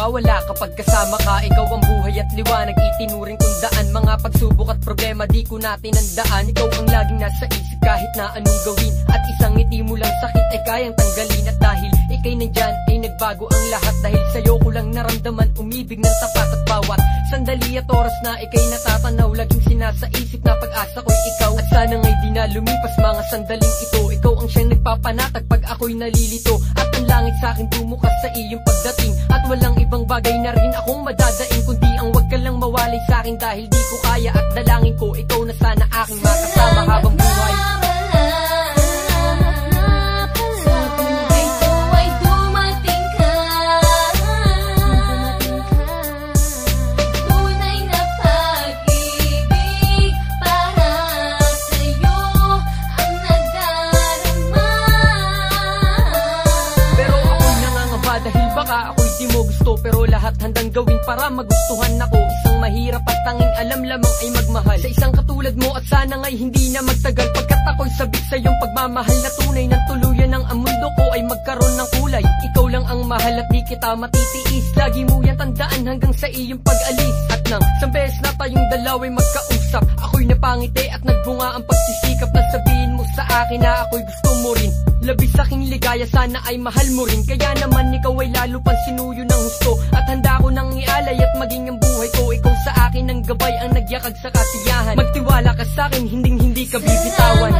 nawawala kapag kasama ka. Ikaw ang buhay at liwanag, itinuring kong daan. Mga pagsubok at problema di ko natin andaan. Ikaw ang laging nasa isip kahit na anong gawin. At isang ngiti mo lang sakit ay kayang tanggalin. At dahil ikay nandyan ay nagbago ang lahat. Dahil sa'yo ko lang naramdaman umibig ng tapat. At bawat sandali at oras na ikay natatanaw, laging sinasa isip na pag-asa ko'y ikaw. At sana nga'y di na lumipas mga sandaling ito. Ikaw ang siyang nagpapanatag pag ako'y nalilito. At ang langit sa'kin bumukas sa iyong pagdating. At walang ibang bagay na rin akong madadaing kundi ang wag ka lang mawalay sa'kin. Dahil di ko kaya at dalangin ko ikaw na sana aking makasama habang buhay. Ako'y di mo gusto pero lahat handang gawin para magustuhan ako. Isang mahirap at tanging alam lamang ay magmahal sa isang katulad mo. At sana nga'y hindi na magtagal pagkat ako'y sabik sa iyong pagmamahal na tunay ng tuluyan ng ang mundo ko ay magkaroon ng kulay. Ikaw lang ang mahal at di kita matitiis. Lagi mo yan tandaan hanggang sa iyong pag-alis. At nang isang beses na tayong dalawa'y magkausap, ako'y napangiti at nagbunga ang pagsisikap na sabihin mo sa akin na ako'y gusto mo rin. Labis aking ligaya, sana ay mahal mo rin. Kaya naman ikaw ay lalo pang sinuyo ng husto. At handa ko nang ialay at maging ang buhay ko. Ikaw sa akin ang gabay, ang nagyakag sa kasiyahan. Magtiwala ka sa akin, hindi ka bibitawan.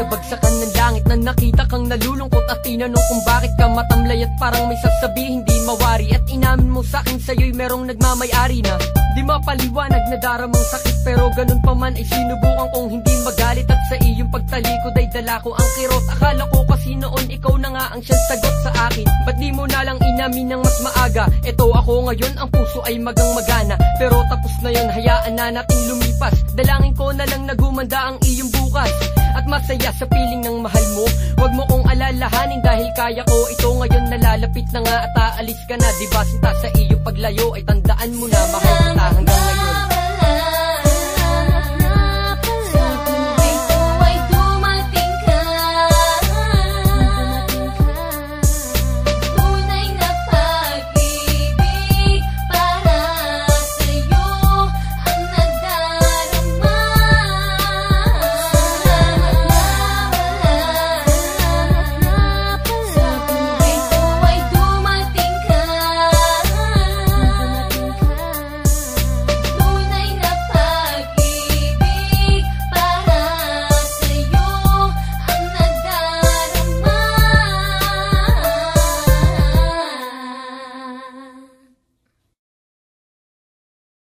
Bagsakan ng langit na nakita kang nalulungkot at tinanong kung bakit ka matamlay at parang may sasabihin di mawari. At inamin mo sa'kin sa'yo'y merong nagmamayari na di mapaliwanag na daramang sakit. Pero ganun pa man ay sinubukan kong hindi magalit. At sa iyong pagtalikod ay dala ko ang kirot. Akala ko kasi noon ikaw na nga ang siyang sagot sa akin. Ba't di mo na lang inamin ng mas maaga? Eto ako ngayon, ang puso ay magang magana. Pero tapos na yun, hayaan na natin lumipas. Dalangin ko na lang na gumanda ang iyong bukas. At masaya sa piling ng mahal mo. Huwag mo kong alalahanin dahil kaya ko. Ito ngayon nalalapit na nga at aalis ka na. Diba sinta sa iyong paglayo ay tandaan mo na mahal.